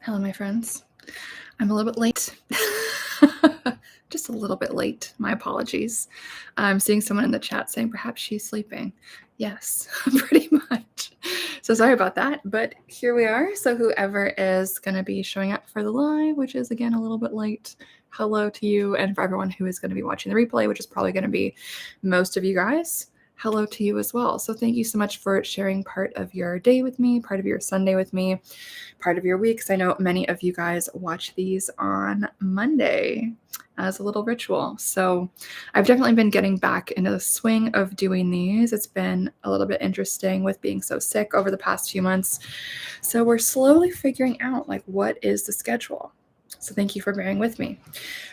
Hello, my friends. I'm a little bit late. Just a little bit late. My apologies. I'm seeing someone in the chat saying perhaps she's sleeping. Yes, pretty much. So sorry about that, but here we are. So whoever is going to be showing up for the live, which is again a little bit late, hello to you. And for everyone who is going to be watching the replay, which is probably going to be most of you guys, hello to you as well. So thank you so much for sharing part of your day with me, part of your Sunday with me, part of your week, because I know many of you guys watch these on Monday as a little ritual. So I've definitely been getting back into the swing of doing these. It's been a little bit interesting with being so sick over the past few months. So we're slowly figuring out like what is the schedule. So thank you for bearing with me.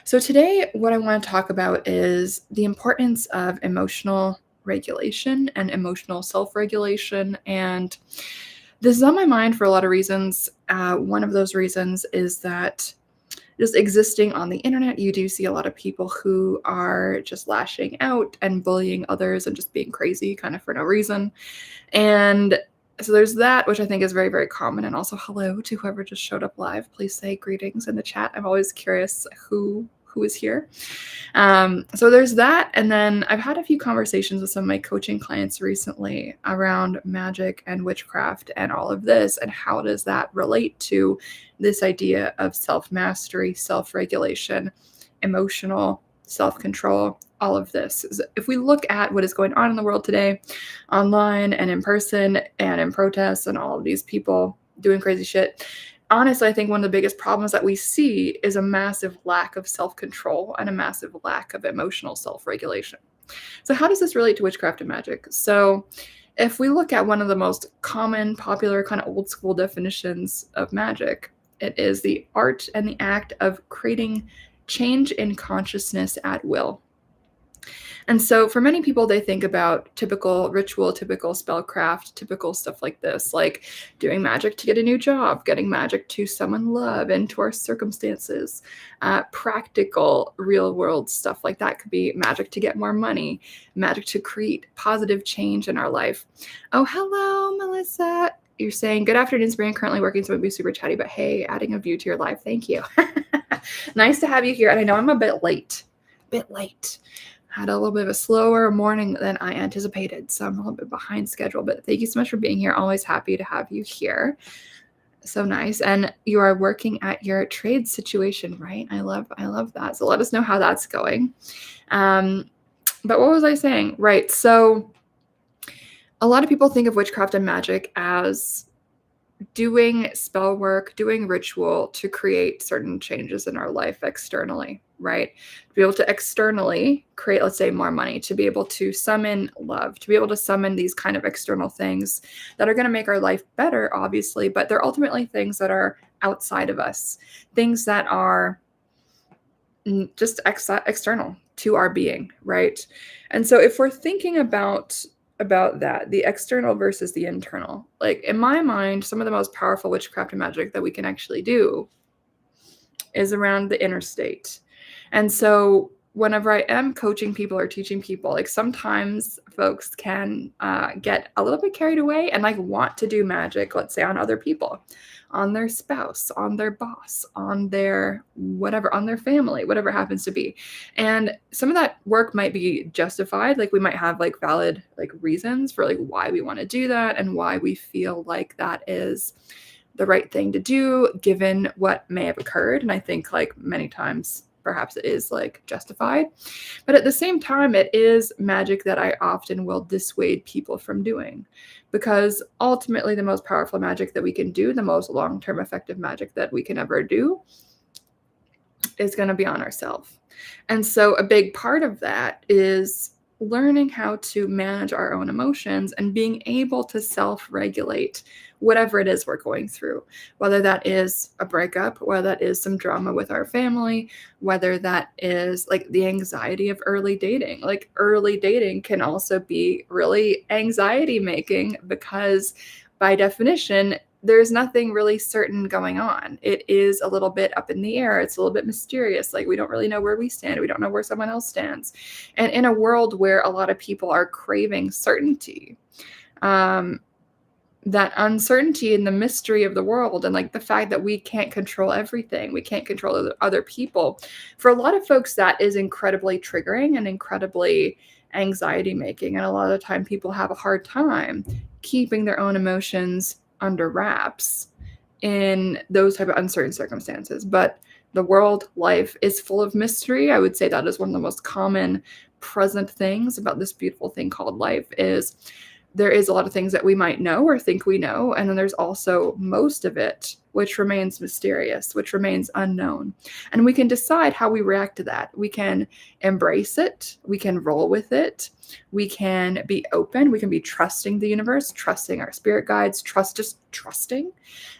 So today what I want to talk about is the importance of emotional regulation and emotional self-regulation. And this is on my mind for a lot of reasons. One of those reasons is that just existing on the internet, you do see a lot of people who are just lashing out and bullying others and just being crazy kind of for no reason. And so there's that, which I think is very, very common. And also hello to whoever just showed up live. Please say greetings in the chat. I'm always curious who is here. So there's that. And then I've had a few conversations with some of my coaching clients recently around magic and witchcraft and all of this. And how does that relate to this idea of self-mastery, self-regulation, emotional self-control, all of this? If we look at what is going on in the world today, online and in person and in protests and all of these people doing crazy shit, honestly, I think one of the biggest problems that we see is a massive lack of self-control and a massive lack of emotional self-regulation. So how does this relate to witchcraft and magic? So if we look at one of the most common, popular, kind of old school definitions of magic, it is the art and the act of creating change in consciousness at will. And so for many people, they think about typical ritual, typical spellcraft, typical stuff like this, like doing magic to get a new job, getting magic to summon love into our circumstances, practical real world stuff like that could be magic to get more money, magic to create positive change in our life. Oh, hello, Melissa. You're saying, good afternoon, Spring. Currently working, so it would be super chatty, but hey, adding a view to your live. Thank you. Nice to have you here. And I know I'm a bit late. Had a little bit of a slower morning than I anticipated, so I'm a little bit behind schedule, but thank you so much for being here. Always happy to have you here. So nice. And you are working at your trade situation, right? I love that. So let us know how that's going. But what was I saying? Right. So a lot of people think of witchcraft and magic as doing spell work, doing ritual to create certain changes in our life externally, right? To be able to externally create, let's say, more money, to be able to summon love, to be able to summon these kind of external things that are going to make our life better, obviously, but they're ultimately things that are outside of us, things that are just external to our being, right? And so if we're thinking about that, the external versus the internal, like in my mind, some of the most powerful witchcraft and magic that we can actually do is around the inner state. And so whenever I am coaching people or teaching people, like sometimes folks can get a little bit carried away and like want to do magic, let's say on other people, on their spouse, on their boss, on their whatever, on their family, whatever it happens to be. And some of that work might be justified. Like we might have like valid like reasons for like why we want to do that and why we feel like that is the right thing to do given what may have occurred. And I think like many times perhaps it is like justified, but at the same time, it is magic that I often will dissuade people from doing, because ultimately the most powerful magic that we can do, the most long-term effective magic that we can ever do, is going to be on ourselves. And so a big part of that is learning how to manage our own emotions and being able to self-regulate whatever it is we're going through, whether that is a breakup, whether that is some drama with our family, whether that is like the anxiety of early dating. Like early dating can also be really anxiety making because by definition, there's nothing really certain going on. It is a little bit up in the air. It's a little bit mysterious. Like we don't really know where we stand. We don't know where someone else stands. And in a world where a lot of people are craving certainty, that uncertainty and the mystery of the world, and like the fact that we can't control everything, we can't control other people. For a lot of folks, that is incredibly triggering and incredibly anxiety making. And a lot of the time, people have a hard time keeping their own emotions under wraps in those type of uncertain circumstances. But the world, life is full of mystery. I would say that is one of the most common present things about this beautiful thing called life is there is a lot of things that we might know or think we know. And then there's also most of it, which remains mysterious, which remains unknown. And we can decide how we react to that. We can embrace it. We can roll with it. We can be open. We can be trusting the universe, trusting our spirit guides, just trusting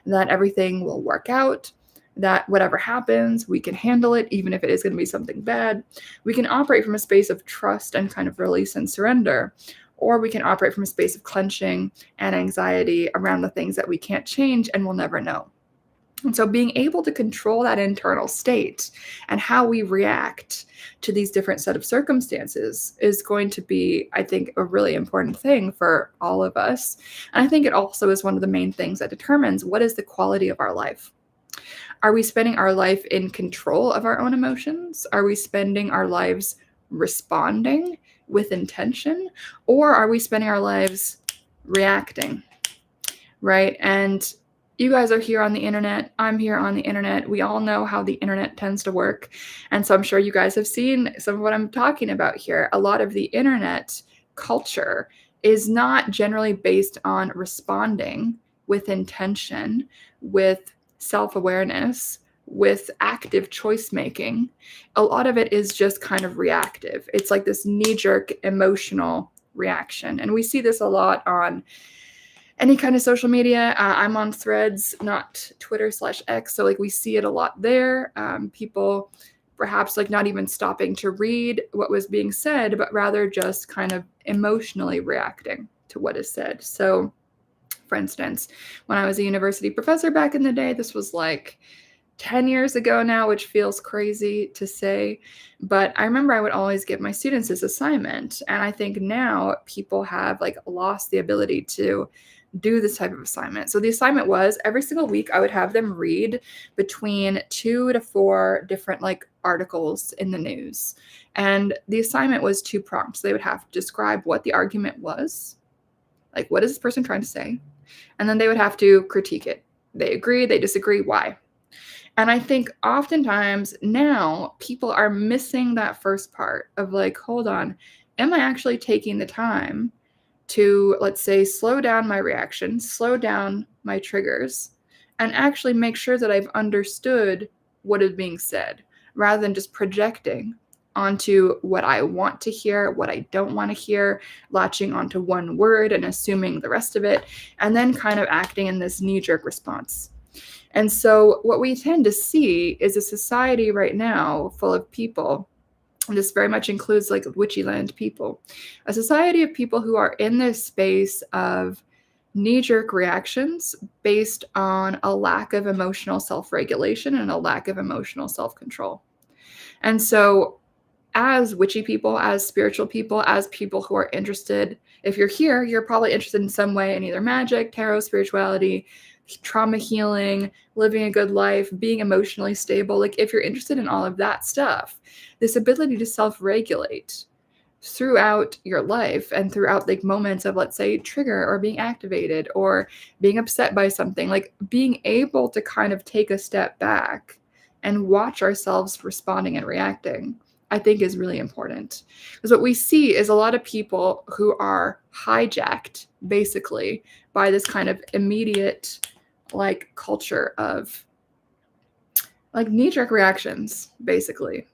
that everything will work out, that whatever happens, we can handle it, even if it is going to be something bad. We can operate from a space of trust and kind of release and surrender. Or we can operate from a space of clenching and anxiety around the things that we can't change and we'll never know. And so being able to control that internal state and how we react to these different set of circumstances is going to be, I think, a really important thing for all of us. And I think it also is one of the main things that determines what is the quality of our life. Are we spending our life in control of our own emotions? Are we spending our lives responding with intention? Or are we spending our lives reacting? Right? And you guys are here on the internet. I'm here on the internet. We all know how the internet tends to work. And so I'm sure you guys have seen some of what I'm talking about here. A lot of the internet culture is not generally based on responding with intention, with self-awareness, with active choice making. A lot of it is just kind of reactive. It's like this knee-jerk emotional reaction. And we see this a lot on any kind of social media. I'm on Threads, not Twitter/X. So like we see it a lot there. People perhaps like not even stopping to read what was being said, but rather just kind of emotionally reacting to what is said. So for instance, when I was a university professor back in the day, this was like 10 years ago now, which feels crazy to say, but I remember I would always give my students this assignment. And I think now people have like lost the ability to do this type of assignment. So the assignment was every single week I would have them read between 2 to 4 different like articles in the news. And the assignment was 2 prompts. They would have to describe what the argument was. Like, what is this person trying to say? And then they would have to critique it. They agree, they disagree, why? And I think oftentimes now people are missing that first part of like, hold on, am I actually taking the time to, let's say, slow down my reaction, slow down my triggers, and actually make sure that I've understood what is being said, rather than just projecting onto what I want to hear, what I don't want to hear, latching onto one word and assuming the rest of it, and then kind of acting in this knee-jerk response. And so what we tend to see is a society right now full of people, and this very much includes like witchy land people, a society of people who are in this space of knee-jerk reactions based on a lack of emotional self-regulation and a lack of emotional self-control. And so as witchy people, as spiritual people, as people who are interested, if you're here, you're probably interested in some way in either magic, tarot, spirituality, trauma healing, living a good life, being emotionally stable. Like if you're interested in all of that stuff, this ability to self-regulate throughout your life and throughout like moments of, let's say, trigger or being activated or being upset by something, like being able to kind of take a step back and watch ourselves responding and reacting, I think is really important. Because what we see is a lot of people who are hijacked basically by this kind of immediate like culture of like knee-jerk reactions, basically.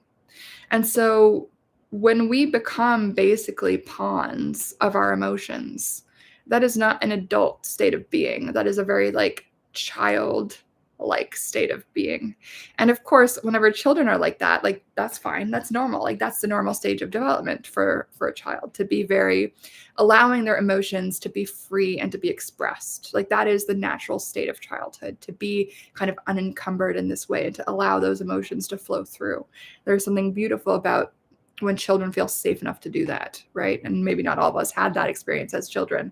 And so when we become basically pawns of our emotions, that is not an adult state of being. That is a very like child-like state of being. And of course, whenever children are like that, like that's fine. That's normal. Like that's the normal stage of development for a child, to be very allowing their emotions to be free and to be expressed. Like that is the natural state of childhood, to be kind of unencumbered in this way and to allow those emotions to flow through. There's something beautiful about when children feel safe enough to do that, right? And maybe not all of us had that experience as children.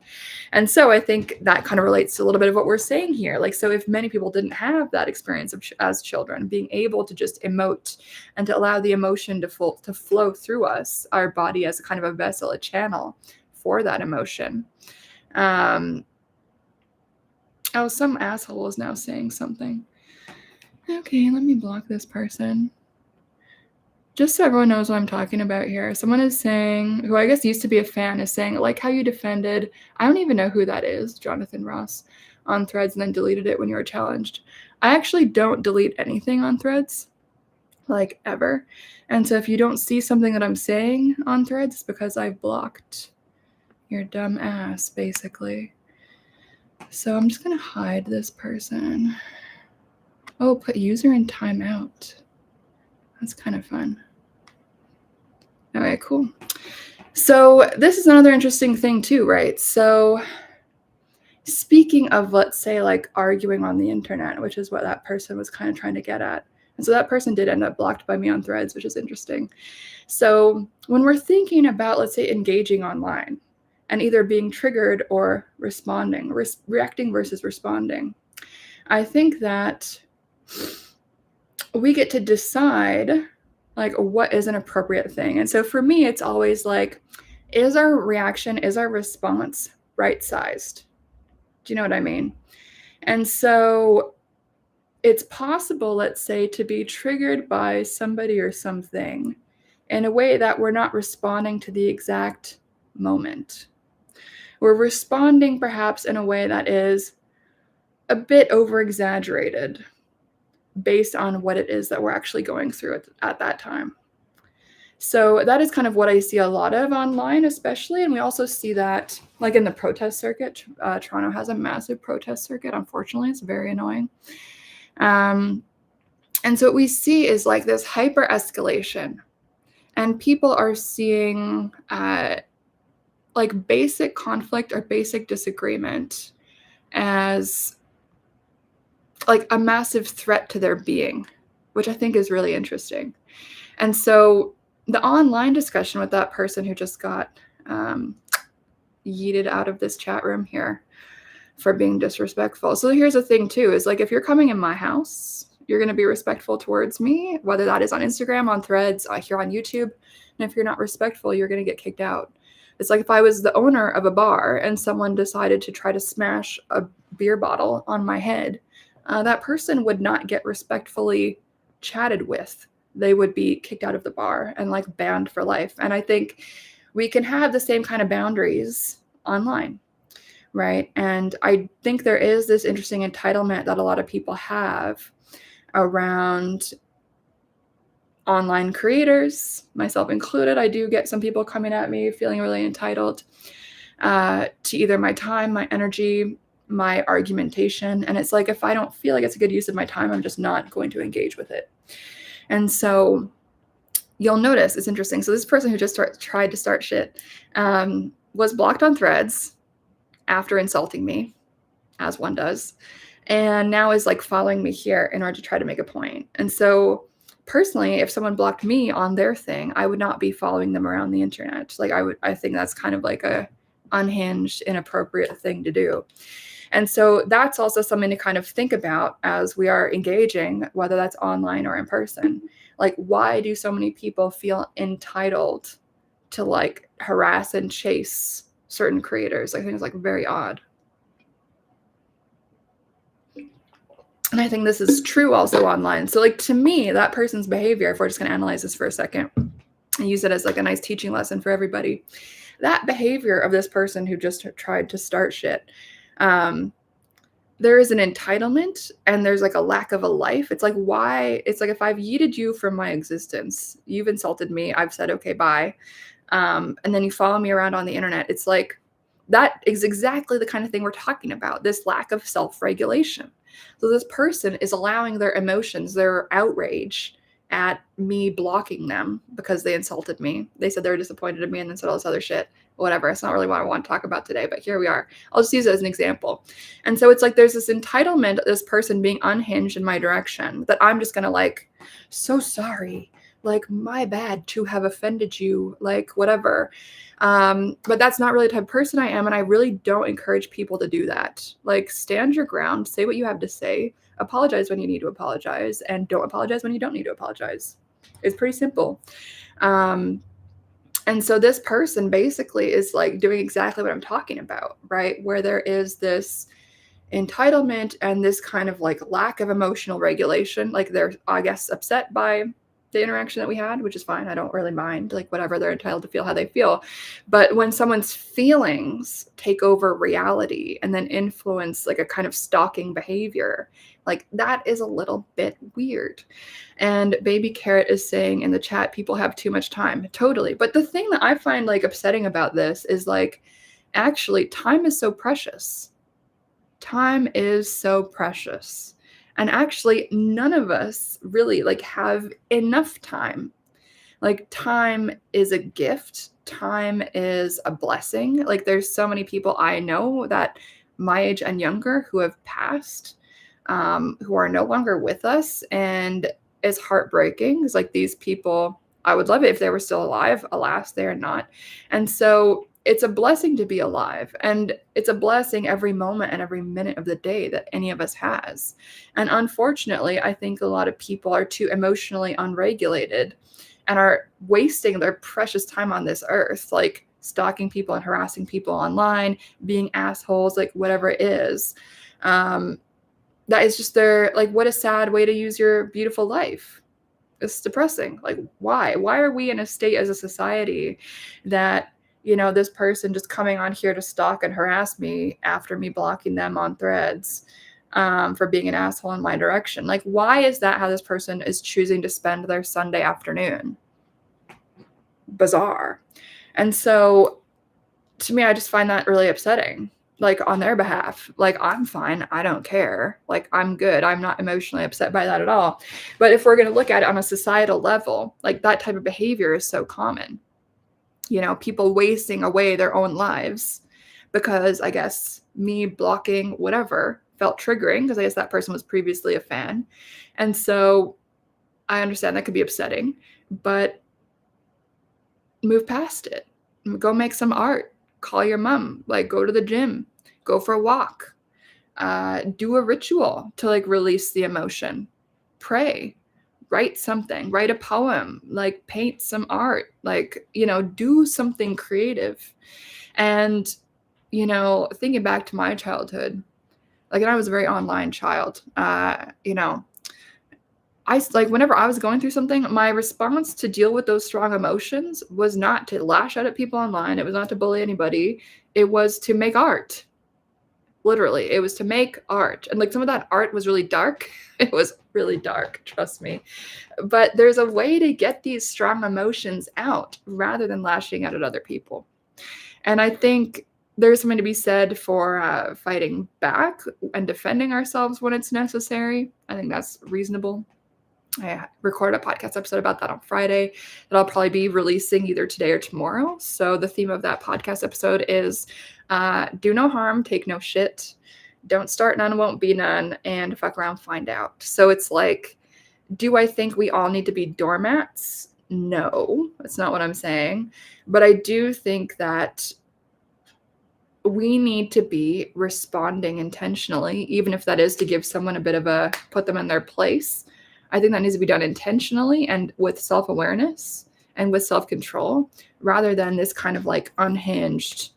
And so I think that kind of relates to a little bit of what we're saying here. Like, so if many people didn't have that experience as children, being able to just emote and to allow the emotion to flow through us, our body as a kind of a vessel, a channel for that emotion. Oh, some asshole is now saying something. Okay, let me block this person. Just so everyone knows what I'm talking about here, someone is saying, who I guess used to be a fan, is saying, like how you defended, I don't even know who that is, Jonathan Ross, on Threads and then deleted it when you were challenged. I actually don't delete anything on Threads, like ever. And so if you don't see something that I'm saying on Threads, it's because I've blocked your dumb ass, basically. So I'm just gonna hide this person. Oh, put user in timeout. That's kind of fun. All right, cool. So this is another interesting thing too, right? So speaking of, let's say, like arguing on the internet, which is what that person was kind of trying to get at. And so that person did end up blocked by me on Threads, which is interesting. So when we're thinking about, let's say, engaging online and either being triggered or responding, reacting versus responding, I think that we get to decide like what is an appropriate thing. And so for me, it's always like, is our reaction, is our response right-sized? Do you know what I mean? And so it's possible, let's say, to be triggered by somebody or something in a way that we're not responding to the exact moment. We're responding perhaps in a way that is a bit over-exaggerated based on what it is that we're actually going through at that time. So that is kind of what I see a lot of online, especially. And we also see that like in the protest circuit. Toronto has a massive protest circuit. Unfortunately, it's very annoying. And so what we see is like this hyper escalation, and people are seeing like basic conflict or basic disagreement as like a massive threat to their being, which I think is really interesting. And so the online discussion with that person who just got yeeted out of this chat room here for being disrespectful. So here's the thing too, is like, if you're coming in my house, you're going to be respectful towards me, whether that is on Instagram, on Threads, here on YouTube. And if you're not respectful, you're going to get kicked out. It's like if I was the owner of a bar and someone decided to try to smash a beer bottle on my head, that person would not get respectfully chatted with. They would be kicked out of the bar and like banned for life. And I think we can have the same kind of boundaries online, right? And I think there is this interesting entitlement that a lot of people have around online creators, myself included. I do get some people coming at me feeling really entitled to either my time, my energy, my argumentation. And it's like, if I don't feel like it's a good use of my time, I'm just not going to engage with it. And so you'll notice it's interesting. So this person who just tried to start shit was blocked on Threads after insulting me, as one does, and now is like following me here in order to try to make a point. And so personally, if someone blocked me on their thing, I would not be following them around the internet. Like I think that's kind of like a unhinged, inappropriate thing to do. And so that's also something to kind of think about as we are engaging, whether that's online or in person. Like, why do so many people feel entitled to like harass and chase certain creators? I think it's like very odd. And I think this is true also online. So like, to me, that person's behavior, if we're just going to analyze this for a second and use it as like a nice teaching lesson for everybody, that behavior of this person who just tried to start shit, there is an entitlement and there's like a lack of a life. It's like, why? It's like, if I've yeeted you from my existence, you've insulted me, I've said, okay, bye. And then you follow me around on the internet. It's like, that is exactly the kind of thing we're talking about, this lack of self-regulation. So this person is allowing their emotions, their outrage at me blocking them because they insulted me. They said they were disappointed in me and then said all this other shit. Whatever. It's not really what I want to talk about today, but here we are. I'll just use it as an example. And so it's like there's this entitlement, this person being unhinged in my direction, that I'm just going to like, so sorry. like, my bad to have offended you, like, whatever. But that's not really the type of person I am, and I really don't encourage people to do that. Like, stand your ground, say what you have to say, apologize when you need to apologize, and don't apologize when you don't need to apologize. It's pretty simple. Um, and so this person basically is like doing exactly what I'm talking about, right? Where there is this entitlement and this kind of like lack of emotional regulation. Like they're, I guess, upset by the interaction that we had, which is fine. I don't really mind, like whatever, they're entitled to feel how they feel. But when someone's feelings take over reality and then influence like a kind of stalking behavior, like that is a little bit weird. And Baby Carrot is saying in the chat, people have too much time. Totally. But the thing that I find like upsetting about this is like, actually, time is so precious. Time is so precious. And actually, none of us really like have enough time. Like time is a gift. Time is a blessing. Like there's so many people I know that my age and younger who have passed, who are no longer with us, and it's heartbreaking. It's like these people, I would love it if they were still alive. Alas, they are not. And so it's a blessing to be alive, and it's a blessing every moment and every minute of the day that any of us has. And unfortunately, I think a lot of people are too emotionally unregulated and are wasting their precious time on this earth, like stalking people and harassing people online, being assholes, like whatever it is. That is just their, like, what a sad way to use your beautiful life. It's depressing. Like, why? Why are we in a state as a society that, this person just coming on here to stalk and harass me after me blocking them on threads for being an asshole in my direction? Like, why is that how this person is choosing to spend their Sunday afternoon? Bizarre. And so to me, I just find that really upsetting. Like on their behalf, like I'm fine. I don't care. Like I'm good. I'm not emotionally upset by that at all. But if we're going to look at it on a societal level, like that type of behavior is so common. People wasting away their own lives because I guess me blocking whatever felt triggering because I guess that person was previously a fan. And so I understand that could be upsetting, but move past it. Go make some art. Call your mom. Like go to the gym. Go for a walk. Do a ritual to like release the emotion. Pray. Write something. Write a poem. Like paint some art. Like, do something creative. And, thinking back to my childhood, like, and I was a very online child, I like whenever I was going through something, my response to deal with those strong emotions was not to lash out at people online. It was not to bully anybody. It was to make art. Literally, it was to make art. And like some of that art was really dark. It was really dark, trust me. But there's a way to get these strong emotions out rather than lashing out at other people. And I think there's something to be said for fighting back and defending ourselves when it's necessary. I think that's reasonable. I recorded a podcast episode about that on Friday that I'll probably be releasing either today or tomorrow. So the theme of that podcast episode is do no harm, take no shit, don't start none, won't be none, and fuck around, find out. So it's like, do I think we all need to be doormats? No, that's not what I'm saying. But I do think that we need to be responding intentionally, even if that is to give someone a bit of put them in their place. I think that needs to be done intentionally and with self-awareness and with self-control rather than this kind of like unhinged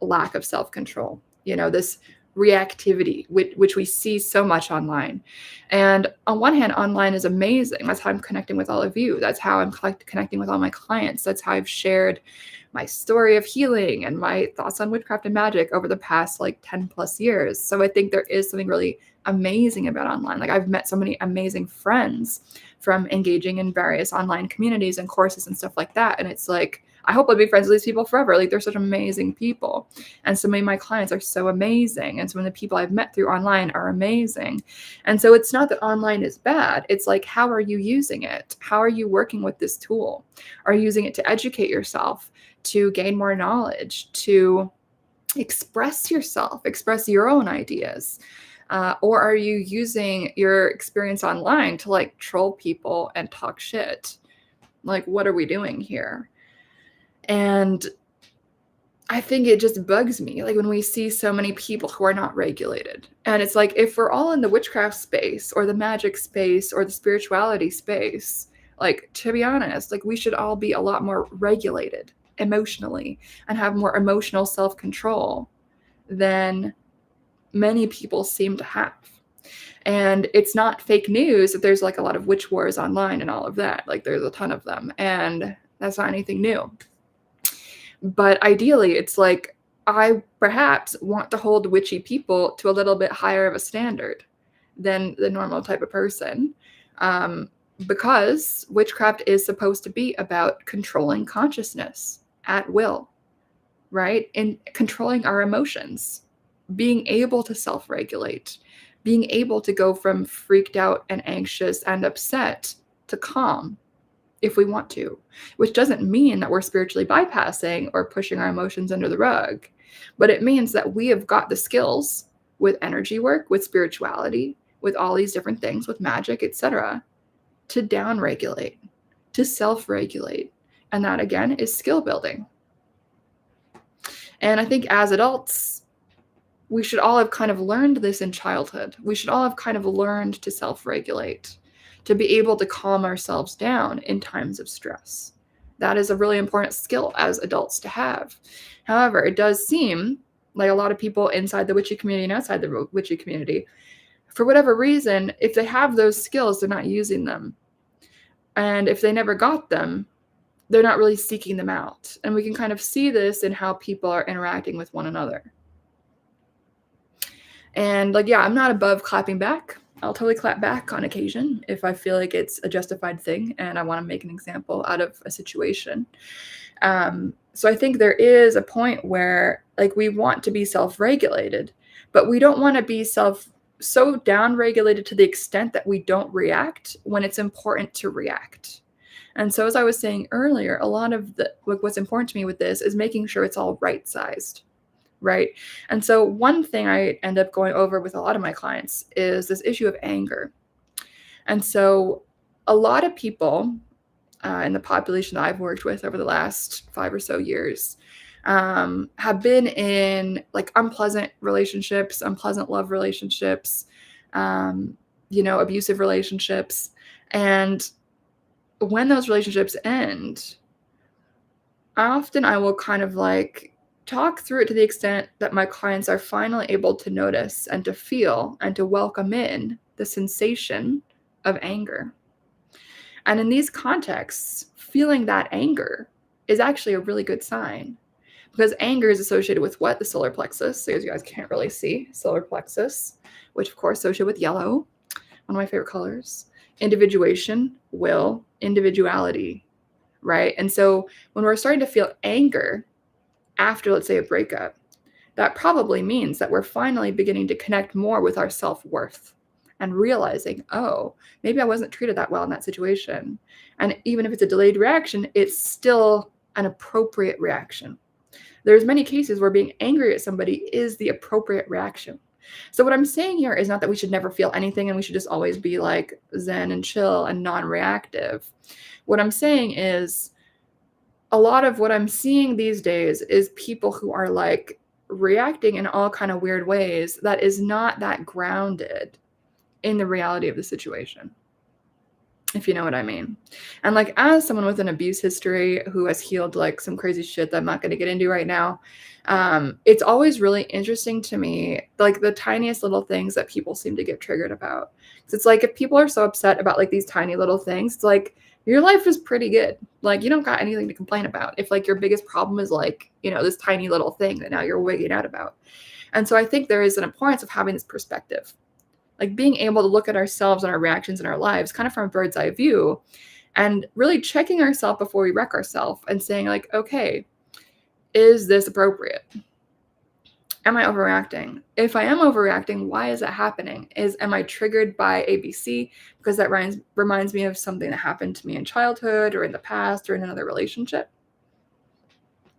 lack of self-control, this reactivity, which we see so much online. And on one hand, online is amazing. That's how I'm connecting with all of you. That's how I'm connecting with all my clients. That's how I've shared my story of healing and my thoughts on witchcraft and magic over the past like 10 plus years. So I think there is something really amazing about online. Like I've met so many amazing friends from engaging in various online communities and courses and stuff like that. And it's like, I hope I'll be friends with these people forever. Like they're such amazing people. And so many of my clients are so amazing. And so many of the people I've met through online are amazing. And so it's not that online is bad. It's like, how are you using it? How are you working with this tool? Are you using it to educate yourself, to gain more knowledge, to express yourself, express your own ideas? Or are you using your experience online to like troll people and talk shit? Like, what are we doing here? And I think it just bugs me, like, when we see so many people who are not regulated. And it's like, if we're all in the witchcraft space or the magic space or the spirituality space, like, to be honest, like, we should all be a lot more regulated emotionally and have more emotional self-control than many people seem to have. And it's not fake news that there's like a lot of witch wars online and all of that. Like, there's a ton of them, and that's not anything new. But ideally, it's like, I perhaps want to hold witchy people to a little bit higher of a standard than the normal type of person. Because witchcraft is supposed to be about controlling consciousness at will, right? And controlling our emotions, being able to self regulate, being able to go from freaked out and anxious and upset to calm if we want to, which doesn't mean that we're spiritually bypassing or pushing our emotions under the rug, but it means that we have got the skills with energy work, with spirituality, with all these different things, with magic, etc., to downregulate, to self-regulate. And that, again, is skill building. And I think as adults, we should all have kind of learned this in childhood. We should all have kind of learned to self-regulate, to be able to calm ourselves down in times of stress. That is a really important skill as adults to have. However, it does seem like a lot of people inside the witchy community and outside the witchy community, for whatever reason, if they have those skills, they're not using them. And if they never got them, they're not really seeking them out. And we can kind of see this in how people are interacting with one another. And like, yeah, I'm not above clapping back. I'll totally clap back on occasion if I feel like it's a justified thing and I want to make an example out of a situation. So I think there is a point where, like, we want to be self-regulated, but we don't want to be so down-regulated to the extent that we don't react when it's important to react. And so, as I was saying earlier, a lot of what's important to me with this is making sure it's all right-sized. Right. And so one thing I end up going over with a lot of my clients is this issue of anger. And so a lot of people in the population that I've worked with over the last 5 or so years have been in like unpleasant relationships, unpleasant love relationships, abusive relationships. And when those relationships end, often I will kind of like talk through it to the extent that my clients are finally able to notice and to feel and to welcome in the sensation of anger. And in these contexts, feeling that anger is actually a really good sign, because anger is associated with what? The solar plexus. So as you guys can't really see, solar plexus, which of course associated with yellow, one of my favorite colors. Individuation, will, individuality, right? And so when we're starting to feel anger after, let's say, a breakup, that probably means that we're finally beginning to connect more with our self-worth and realizing, oh, maybe I wasn't treated that well in that situation. And even if it's a delayed reaction, it's still an appropriate reaction. There's many cases where being angry at somebody is the appropriate reaction. So what I'm saying here is not that we should never feel anything and we should just always be like zen and chill and non-reactive. What I'm saying is, a lot of what I'm seeing these days is people who are like reacting in all kind of weird ways that is not that grounded in the reality of the situation, if you know what I mean. And like, as someone with an abuse history who has healed like some crazy shit that I'm not going to get into right now, it's always really interesting to me, like the tiniest little things that people seem to get triggered about. 'Cause it's like, if people are so upset about like these tiny little things, it's like, your life is pretty good. Like, you don't got anything to complain about if like your biggest problem is like, this tiny little thing that now you're wigging out about. And so I think there is an importance of having this perspective, like being able to look at ourselves and our reactions in our lives kind of from a bird's eye view, and really checking ourselves before we wreck ourselves and saying like, okay, is this appropriate? Am I overreacting? If I am overreacting, why is that happening? Am I triggered by ABC because that reminds me of something that happened to me in childhood or in the past or in another relationship?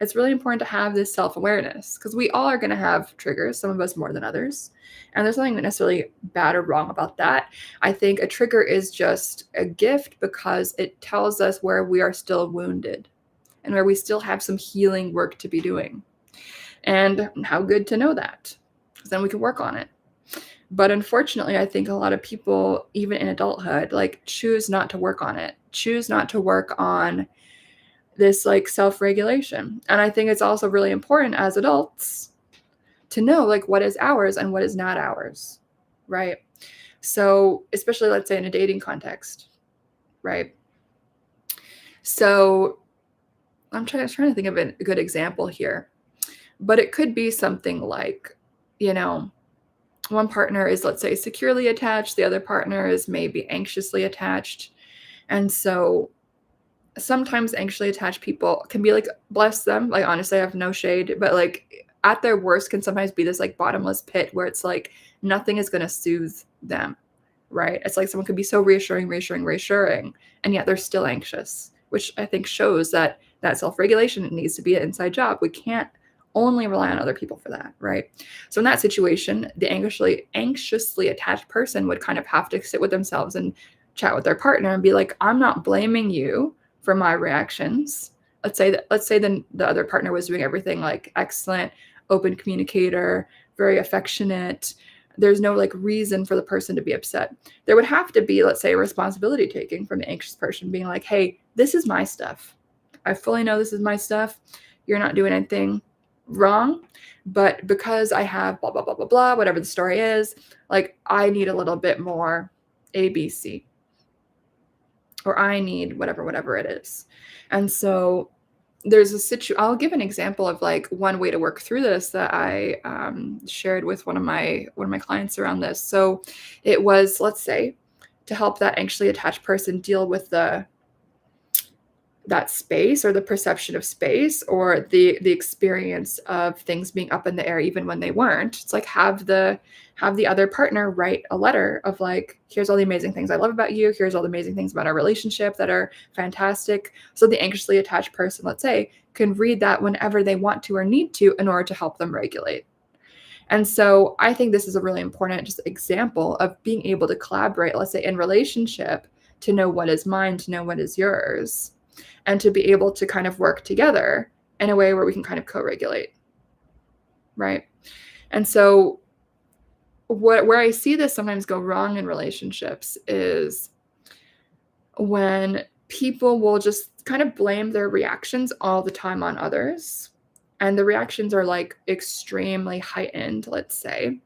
It's really important to have this self-awareness because we all are going to have triggers, some of us more than others. And there's nothing necessarily bad or wrong about that. I think a trigger is just a gift because it tells us where we are still wounded and where we still have some healing work to be doing. And how good to know that, because then we can work on it. But unfortunately, I think a lot of people, even in adulthood, like choose not to work on it, choose not to work on this like self-regulation. And I think it's also really important as adults to know like what is ours and what is not ours, right? So especially let's say in a dating context, right? So I'm trying to think of a good example here, but it could be something like, you know, one partner is, let's say, securely attached, the other partner is maybe anxiously attached. And so sometimes anxiously attached people can be like, bless them, like honestly, I have no shade, but like at their worst can sometimes be this like bottomless pit where it's like nothing is going to soothe them, right? It's like someone could be so reassuring, and yet they're still anxious, which I think shows that self-regulation needs to be an inside job. We can't only rely on other people for that, right? So in that situation, the anxiously attached person would kind of have to sit with themselves and chat with their partner and be like, I'm not blaming you for my reactions. Let's say the other partner was doing everything like excellent, open communicator, very affectionate. There's no like reason for the person to be upset. There would have to be, let's say, a responsibility taking from the anxious person being like, hey, this is my stuff. I fully know this is my stuff. You're not doing anything wrong, but because I have blah, blah, blah, blah, blah, whatever the story is, like I need a little bit more ABC, or I need whatever it is. And so there's I'll give an example of like one way to work through this that I shared with one of my clients around this. So it was, let's say, to help that anxiously attached person deal with that space or the perception of space or the experience of things being up in the air even when they weren't. It's like have the other partner write a letter of like, here's all the amazing things I love about you, here's all the amazing things about our relationship that are fantastic. So the anxiously attached person, let's say, can read that whenever they want to or need to in order to help them regulate. And so I think this is a really important just example of being able to collaborate, let's say in relationship, to know what is mine, to know what is yours, and to be able to kind of work together in a way where we can kind of co-regulate, right? And so where I see this sometimes go wrong in relationships is when people will just kind of blame their reactions all the time on others. And the reactions are like extremely heightened, let's say.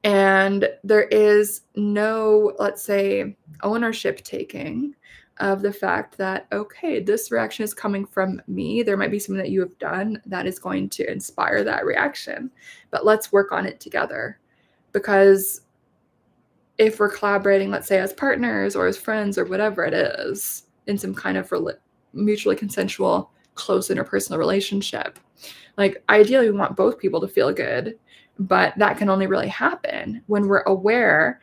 And there is no, let's say, ownership taking of the fact that, okay, this reaction is coming from me. There might be something that you have done that is going to inspire that reaction, but let's work on it together. Because if we're collaborating, let's say as partners or as friends or whatever it is, in some kind of mutually consensual, close interpersonal relationship, like ideally we want both people to feel good, but that can only really happen when we're aware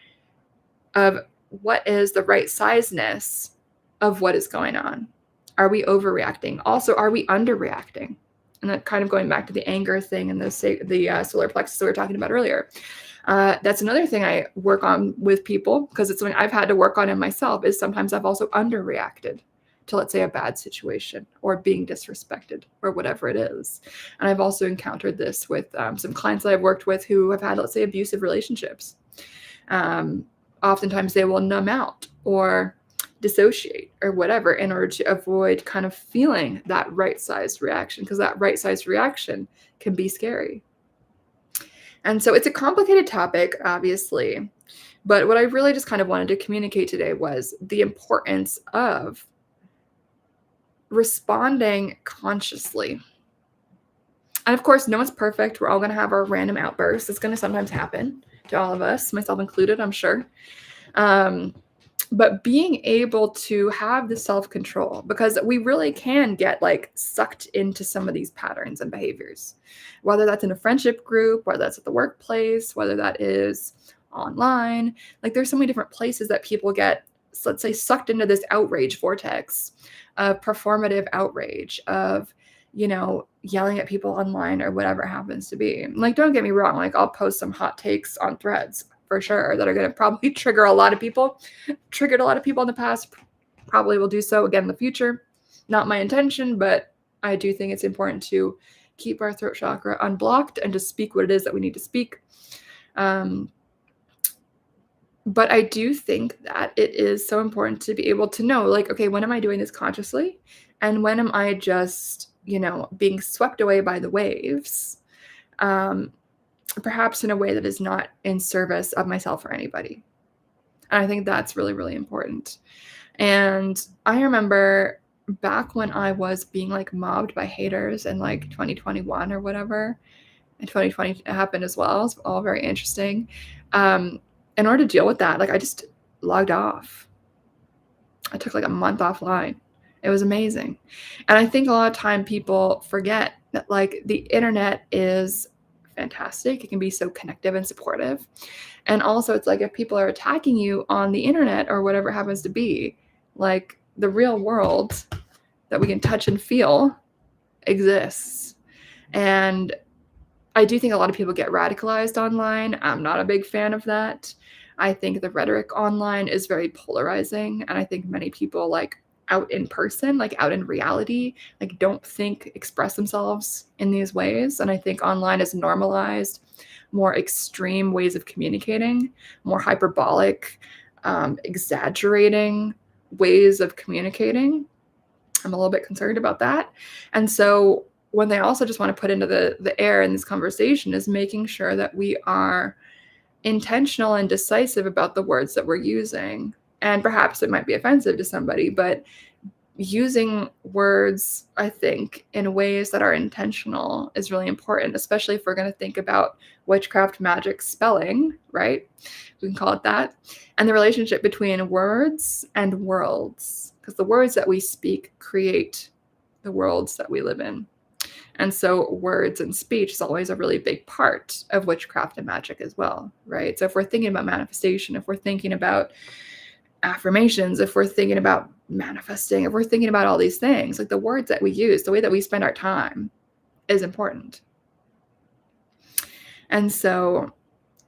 of what is the right sizeness of what is going on. Are we overreacting? Also, are we underreacting? And that kind of going back to the anger thing and the solar plexus that we were talking about earlier. That's another thing I work on with people, because it's something I've had to work on in myself, is sometimes I've also underreacted to, let's say, a bad situation or being disrespected or whatever it is. And I've also encountered this with some clients that I've worked with who have had, let's say, abusive relationships. Oftentimes they will numb out or dissociate or whatever in order to avoid kind of feeling that right-sized reaction, because that right-sized reaction can be scary. And so it's a complicated topic, obviously, but what I really just kind of wanted to communicate today was the importance of responding consciously. And of course, no one's perfect. We're all going to have our random outbursts. It's going to sometimes happen to all of us, myself included, I'm sure. But being able to have the self-control, because we really can get like sucked into some of these patterns and behaviors, whether that's in a friendship group, whether that's at the workplace, whether that is online. Like there's so many different places that people get, let's say, sucked into this outrage vortex of performative outrage, of yelling at people online or whatever it happens to be. Like, don't get me wrong, like I'll post some hot takes on threads for sure that are going to probably trigger a lot of people. Triggered a lot of people in the past, probably will do so again in the future. Not my intention, but I do think it's important to keep our throat chakra unblocked and to speak what it is that we need to speak. But I do think that it is so important to be able to know, like, okay, when am I doing this consciously? And when am I just, being swept away by the waves, perhaps in a way that is not in service of myself or anybody. And I think that's really, really important. And I remember back when I was being like mobbed by haters in like 2021 or whatever, and 2020 happened as well. It's all very interesting. In order to deal with that, like I just logged off. I took like a month offline. It was amazing. And I think a lot of time people forget that like the internet is fantastic. It can be so connective and supportive. And also it's like if people are attacking you on the internet or whatever it happens to be, like the real world that we can touch and feel exists. And I do think a lot of people get radicalized online. I'm not a big fan of that. I think the rhetoric online is very polarizing. And I think many people like out in person, like out in reality, like don't express themselves in these ways. And I think online is normalized more extreme ways of communicating, more hyperbolic, exaggerating ways of communicating. I'm a little bit concerned about that. And so when they also just want to put into the air in this conversation is making sure that we are intentional and decisive about the words that we're using. And perhaps it might be offensive to somebody, but using words, I think, in ways that are intentional is really important, especially if we're going to think about witchcraft magic spelling, right? We can call it that. And the relationship between words and worlds, because the words that we speak create the worlds that we live in. And so words and speech is always a really big part of witchcraft and magic as well, right? So if we're thinking about manifestation, if we're thinking about affirmations, if we're thinking about manifesting, if we're thinking about all these things, like the words that we use, the way that we spend our time is important. And so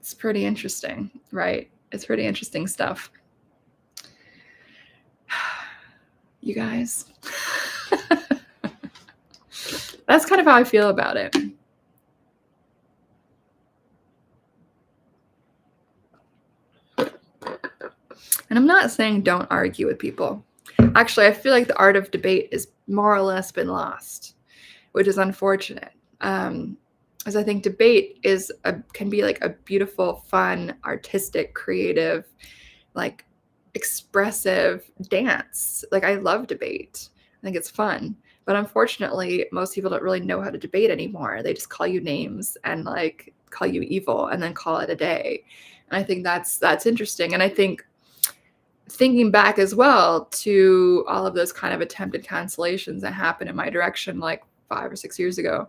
it's pretty interesting, right? It's pretty interesting stuff. You guys. That's kind of how I feel about it. And I'm not saying don't argue with people. Actually, I feel like the art of debate is more or less been lost, which is unfortunate. As I think debate can be like a beautiful, fun, artistic, creative, like expressive dance. Like I love debate. I think it's fun. But unfortunately, most people don't really know how to debate anymore. They just call you names and like call you evil and then call it a day. And I think that's interesting. And I think thinking back as well to all of those kind of attempted cancellations that happened in my direction like 5 or 6 years ago,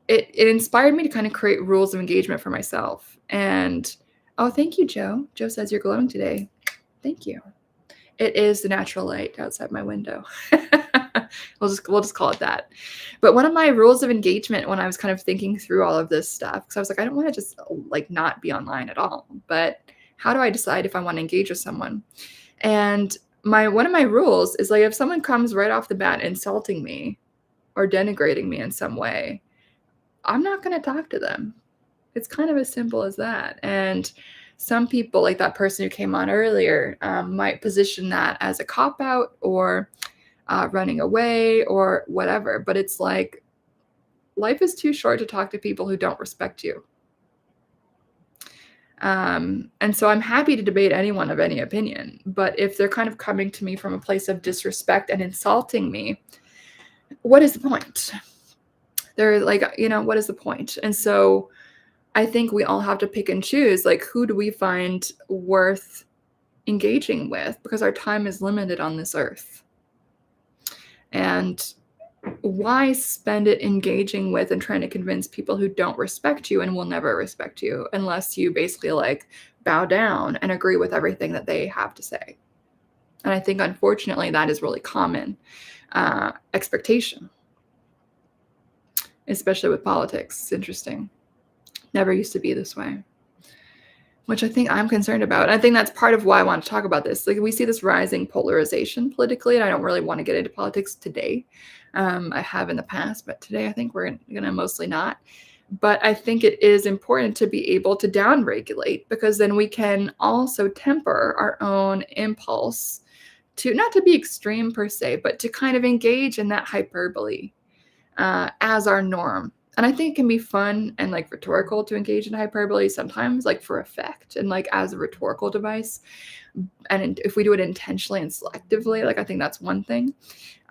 it inspired me to kind of create rules of engagement for myself. And oh, thank you, Joe. Joe says you're glowing today. Thank you. It is the natural light outside my window. We'll just call it that. But one of my rules of engagement when I was kind of thinking through all of this stuff, because I was like, I don't want to just like not be online at all, but how do I decide if I want to engage with someone? And one of my rules is like if someone comes right off the bat insulting me or denigrating me in some way, I'm not going to talk to them. It's kind of as simple as that. And some people, like that person who came on earlier, might position that as a cop-out or running away or whatever. But it's like life is too short to talk to people who don't respect you. And so I'm happy to debate anyone of any opinion. But if they're kind of coming to me from a place of disrespect and insulting me, what is the point? They're like, what is the point? And so I think we all have to pick and choose, like, who do we find worth engaging with? Because our time is limited on this earth. And why spend it engaging with and trying to convince people who don't respect you and will never respect you unless you basically like bow down and agree with everything that they have to say? And I think, unfortunately, that is really common expectation, especially with politics. It's interesting. Never used to be this way, which I think I'm concerned about. And I think that's part of why I want to talk about this. Like, we see this rising polarization politically, and I don't really want to get into politics today. I have in the past, but today I think we're going to mostly not. But I think it is important to be able to downregulate, because then we can also temper our own impulse to, not to be extreme per se, but to kind of engage in that hyperbole as our norm. And I think it can be fun and like rhetorical to engage in hyperbole sometimes, like for effect and like as a rhetorical device. And if we do it intentionally and selectively, like I think that's one thing.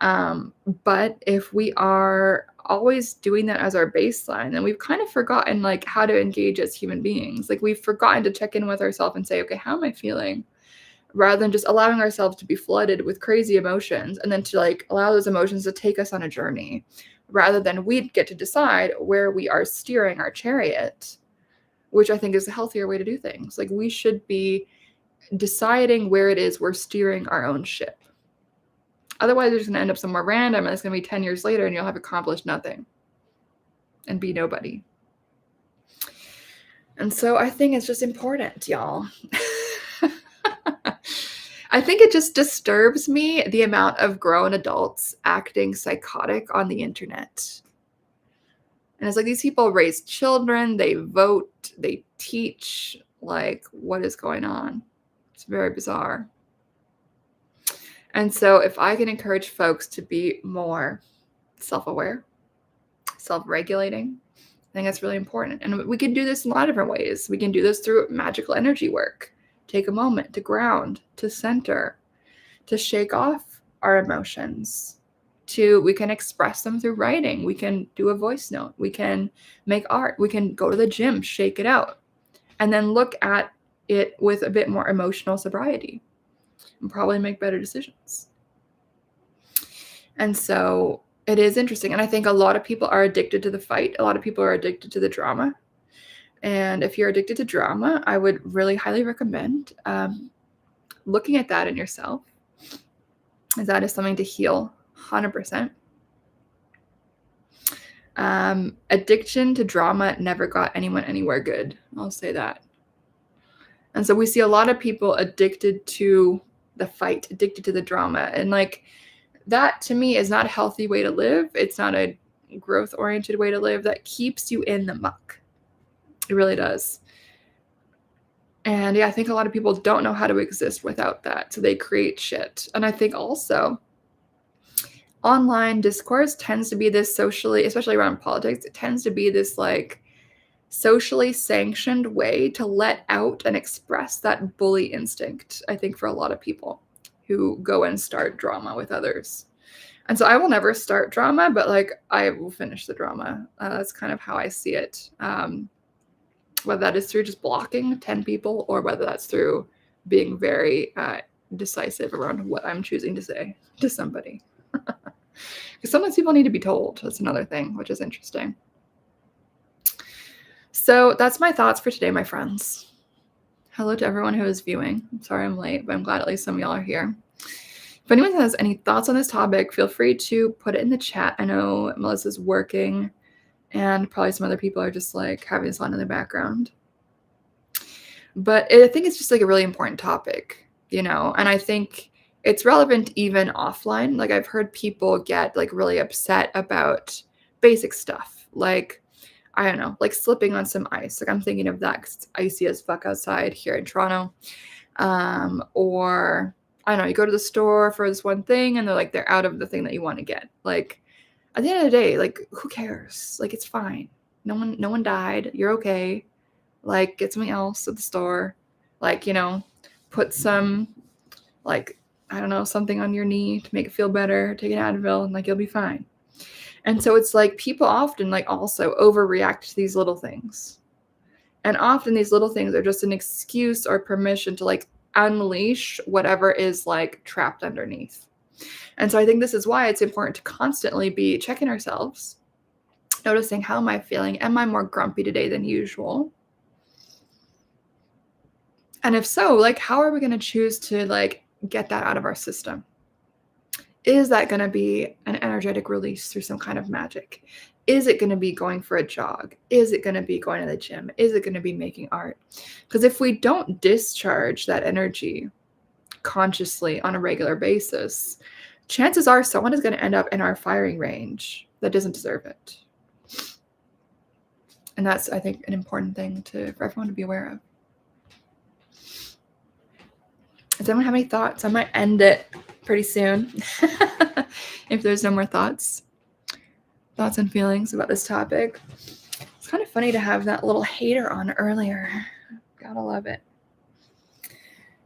But if we are always doing that as our baseline, then we've kind of forgotten like how to engage as human beings. Like we've forgotten to check in with ourselves and say, okay, how am I feeling? Rather than just allowing ourselves to be flooded with crazy emotions, and then to like allow those emotions to take us on a journey, rather than we get to decide where we are steering our chariot, which I think is a healthier way to do things. Like we should be deciding where it is we're steering our own ship. Otherwise, we're just going to end up somewhere random, and it's going to be 10 years later, and you'll have accomplished nothing and be nobody. And so I think it's just important, y'all. I think it just disturbs me, the amount of grown adults acting psychotic on the internet. And it's like, these people raise children, they vote, they teach. Like, what is going on? It's very bizarre. And so if I can encourage folks to be more self-aware, self-regulating, I think that's really important. And we can do this in a lot of different ways. We can do this through magical energy work. Take a moment to ground, to center, to shake off our emotions. We can express them through writing. We can do a voice note. We can make art. We can go to the gym, shake it out, and then look at it with a bit more emotional sobriety and probably make better decisions. And so it is interesting. And I think a lot of people are addicted to the fight. A lot of people are addicted to the drama. And if you're addicted to drama, I would really highly recommend looking at that in yourself, as that is something to heal 100%. Addiction to drama never got anyone anywhere good. I'll say that. And so we see a lot of people addicted to the fight, addicted to the drama. And like that to me is not a healthy way to live. It's not a growth-oriented way to live. That keeps you in the muck. It really does. And yeah, I think a lot of people don't know how to exist without that. So they create shit. And I think also online discourse tends to be this socially, especially around politics, it tends to be this like socially sanctioned way to let out and express that bully instinct, I think, for a lot of people who go and start drama with others. And so I will never start drama, but like I will finish the drama. That's kind of how I see it. Whether that is through just blocking 10 people, or whether that's through being very decisive around what I'm choosing to say to somebody. Because sometimes people need to be told. That's another thing, which is interesting. So that's my thoughts for today, my friends. Hello to everyone who is viewing. I'm sorry I'm late, but I'm glad at least some of y'all are here. If anyone has any thoughts on this topic, feel free to put it in the chat. I know Melissa's working, and probably some other people are just like having this on in the background. But I think it's just like a really important topic, you know, and I think it's relevant even offline. Like I've heard people get like really upset about basic stuff, like, I don't know, like slipping on some ice. Like I'm thinking of that because it's icy as fuck outside here in Toronto. Or I don't know, you go to the store for this one thing and they're out of the thing that you want to get. Like at the end of the day, like who cares? Like it's fine. No one died. You're okay. Like get something else at the store. Like, you know, put some like, I don't know, something on your knee to make it feel better. Take an Advil and like you'll be fine. And so it's like people often like also overreact to these little things. And often these little things are just an excuse or permission to like unleash whatever is like trapped underneath. And so I think this is why it's important to constantly be checking ourselves, noticing, how am I feeling? Am I more grumpy today than usual? And if so, like, how are we going to choose to like get that out of our system? Is that going to be an energetic release through some kind of magic? Is it going to be going for a jog? Is it going to be going to the gym? Is it going to be making art? Because if we don't discharge that energy consciously on a regular basis, chances are someone is going to end up in our firing range that doesn't deserve it. And that's, I think, an important thing for everyone to be aware of. Does anyone have any thoughts? I might end it pretty soon if there's no more thoughts and feelings about this topic. It's kind of funny to have that little hater on earlier. Gotta love it.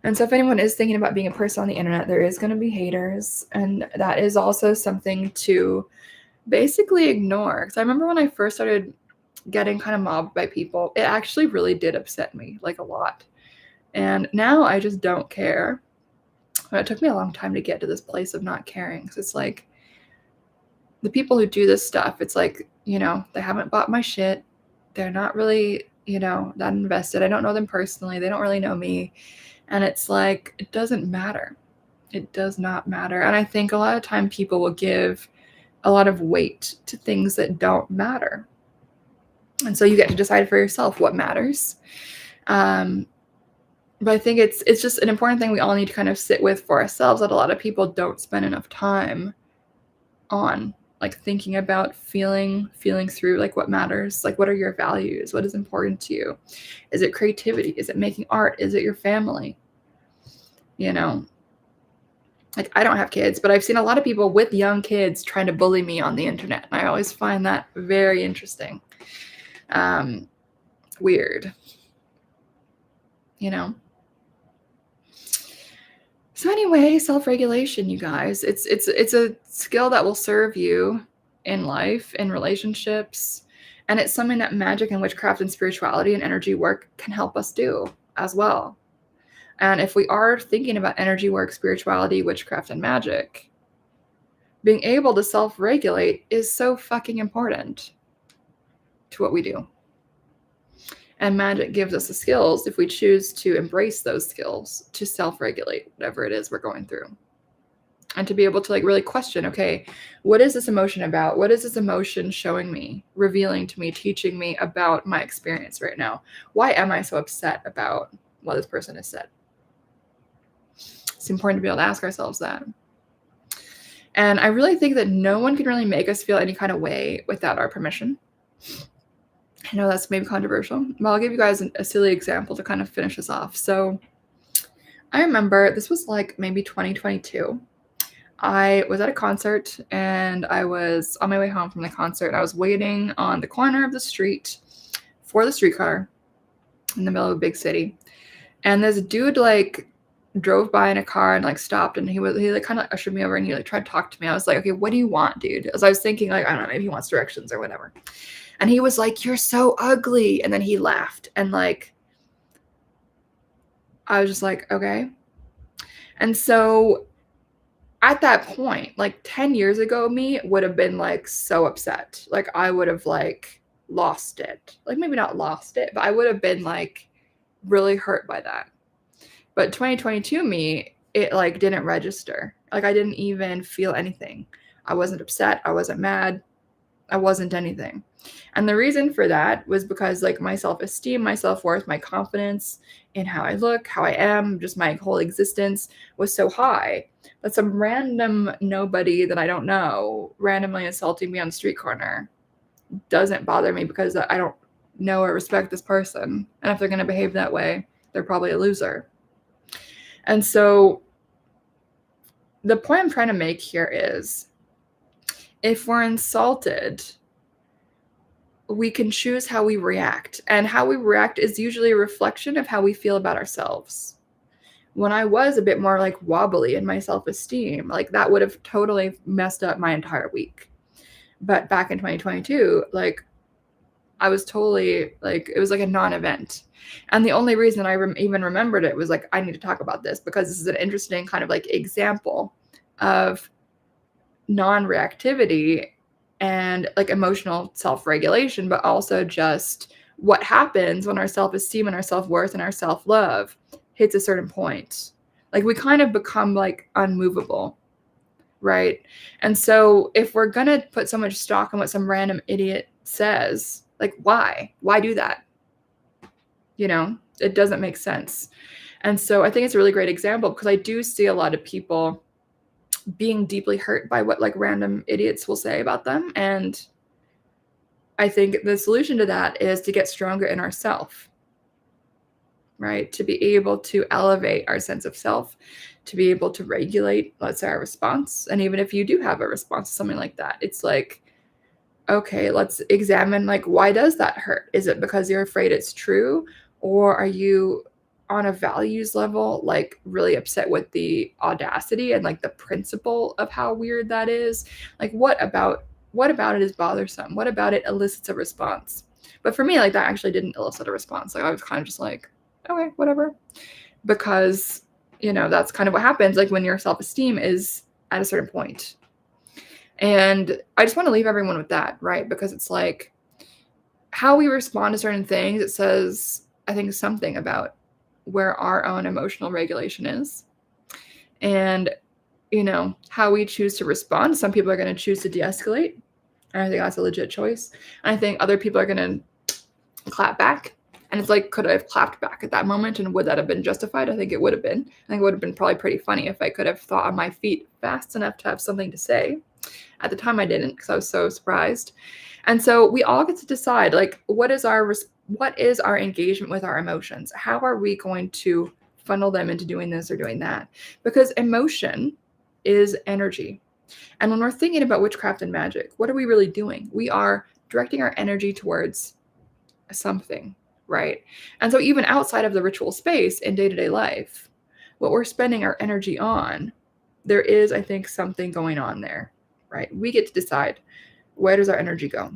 And so if anyone is thinking about being a person on the internet, there is going to be haters. And that is also something to basically ignore. Because I remember when I first started getting kind of mobbed by people, it actually really did upset me, like a lot. And now I just don't care. It took me a long time to get to this place of not caring. So it's like the people who do this stuff, it's like, they haven't bought my shit. They're not really, that invested. I don't know them personally. They don't really know me. And it's like, it doesn't matter. It does not matter. And I think a lot of time people will give a lot of weight to things that don't matter. And so you get to decide for yourself what matters. But I think it's just an important thing we all need to kind of sit with for ourselves, that a lot of people don't spend enough time on, like, thinking about feeling through, like, what matters, like, what are your values, what is important to you? Is it creativity? Is it making art? Is it your family? Like, I don't have kids, but I've seen a lot of people with young kids trying to bully me on the internet. And I always find that very interesting. Weird. So anyway, self-regulation, you guys, it's a skill that will serve you in life, in relationships, and it's something that magic and witchcraft and spirituality and energy work can help us do as well. And if we are thinking about energy work, spirituality, witchcraft, and magic, being able to self-regulate is so fucking important to what we do. And magic gives us the skills, if we choose to embrace those skills, to self-regulate whatever it is we're going through. And to be able to, like, really question, okay, what is this emotion about? What is this emotion showing me, revealing to me, teaching me about my experience right now? Why am I so upset about what this person has said? It's important to be able to ask ourselves that. And I really think that no one can really make us feel any kind of way without our permission. I know that's maybe controversial, but I'll give you guys a silly example to kind of finish this off. So I remember this was like maybe 2022. I was at a concert and I was on my way home from the concert. I was waiting on the corner of the street for the streetcar in the middle of a big city. And this dude like drove by in a car and like stopped, and he like kind of ushered me over and he like tried to talk to me. I was like, okay, what do you want, dude? As I was thinking, like, I don't know, maybe he wants directions or whatever. And he was like, you're so ugly. And then he laughed. And like, I was just like, okay. And so at that point, like 10 years ago, me would have been like so upset. Like I would have like lost it. Like maybe not lost it, but I would have been like really hurt by that. But 2022 me, it like didn't register. Like I didn't even feel anything. I wasn't upset. I wasn't mad. I wasn't anything. And the reason for that was because like my self-esteem, my self-worth, my confidence in how I look, how I am, just my whole existence was so high that some random nobody that I don't know randomly insulting me on the street corner doesn't bother me, because I don't know or respect this person. And if they're going to behave that way, they're probably a loser. And so the point I'm trying to make here is, if we're insulted, we can choose how we react. And how we react is usually a reflection of how we feel about ourselves. When I was a bit more like wobbly in my self-esteem, like that would have totally messed up my entire week. But back in 2022, like I was totally like, it was like a non-event. And the only reason I even remembered it was like, I need to talk about this because this is an interesting kind of like example of non-reactivity and like emotional self-regulation, but also just what happens when our self-esteem and our self-worth and our self-love hits a certain point. Like we kind of become like unmovable, right? And so if we're going to put so much stock in what some random idiot says, like why? Why do that? You know, it doesn't make sense. And so I think it's a really great example because I do see a lot of people being deeply hurt by what like random idiots will say about them. And I think the solution to that is to get stronger in ourself, right? To be able to elevate our sense of self, to be able to regulate, let's say, our response. And even if you do have a response to something like that, it's like, okay, let's examine like, why does that hurt? Is it because you're afraid it's true? Or are you on a values level, like really upset with the audacity and like the principle of how weird that is? Like what about it is bothersome? What about it elicits a response? But for me, like that actually didn't elicit a response. Like I was kind of just like, okay, whatever. Because, you know, that's kind of what happens like when your self-esteem is at a certain point. And I just want to leave everyone with that, right? Because it's like how we respond to certain things, it says, I think, something about where our own emotional regulation is. And, you know, how we choose to respond. Some people are going to choose to de-escalate. And I think that's a legit choice. And I think other people are going to clap back. And it's like, could I have clapped back at that moment? And would that have been justified? I think it would have been. I think it would have been probably pretty funny if I could have thought on my feet fast enough to have something to say. At the time I didn't because I was so surprised. And so we all get to decide like what is our engagement with our emotions? How are we going to funnel them into doing this or doing that? Because emotion is energy. And when we're thinking about witchcraft and magic, what are we really doing? We are directing our energy towards something, right? And so even outside of the ritual space in day-to-day life, what we're spending our energy on, there is, I think, something going on there. Right? We get to decide where does our energy go,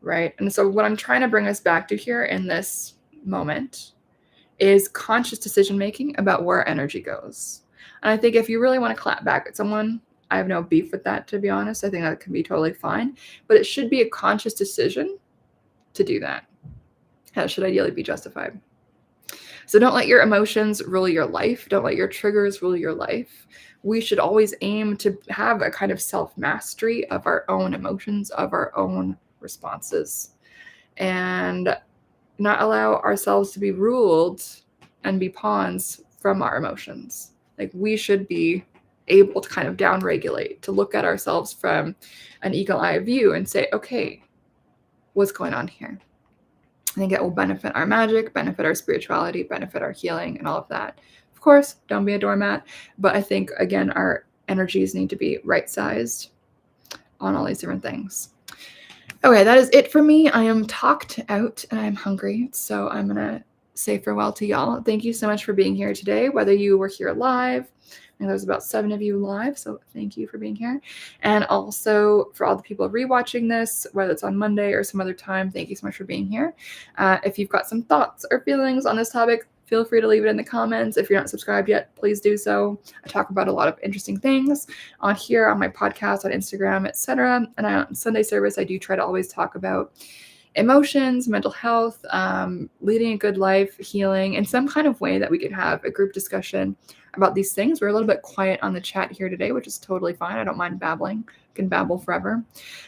right? And so what I'm trying to bring us back to here in this moment is conscious decision-making about where our energy goes. And I think if you really want to clap back at someone, I have no beef with that, to be honest. I think that can be totally fine, but it should be a conscious decision to do that. That should ideally be justified. So don't let your emotions rule your life. Don't let your triggers rule your life. We should always aim to have a kind of self-mastery of our own emotions, of our own responses, and not allow ourselves to be ruled and be pawns from our emotions. Like we should be able to kind of downregulate, to look at ourselves from an eagle eye view and say, okay, what's going on here? I think it will benefit our magic, benefit our spirituality, benefit our healing, and all of that. Of course, don't be a doormat, but I think, again, our energies need to be right-sized on all these different things. Okay, that is it for me. I am talked out and I'm hungry, so I'm going to say farewell to y'all. Thank you so much for being here today, whether you were here live. And there's about 7 of you live, so thank you for being here. And also for all the people rewatching this, whether it's on Monday or some other time, thank you so much for being here. If you've got some thoughts or feelings on this topic, feel free to leave it in the comments. If you're not subscribed yet, please do so. I talk about a lot of interesting things on here, on my podcast, on Instagram, etc. And on Sunday service, I do try to always talk about emotions, mental health, leading a good life, healing, in some kind of way that we can have a group discussion about these things. We're a little bit quiet on the chat here today, which is totally fine. I don't mind babbling. I can babble forever.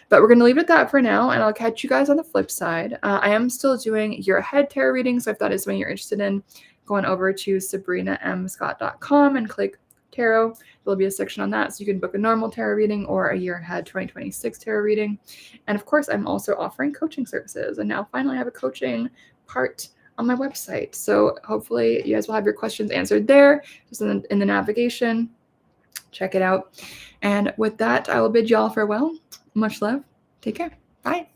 But we're going to leave it at that for now, and I'll catch you guys on the flip side. I am still doing year ahead tarot readings, so if that is something you're interested in, go on over to sabrinamscott.com and click tarot. There'll be a section on that, so you can book a normal tarot reading or a year ahead 2026 tarot reading. And of course, I'm also offering coaching services, and now finally I have a coaching part on my website. So hopefully you guys will have your questions answered there, just in the navigation. Check it out. And with that, I will bid you all farewell. Much love. Take care. Bye.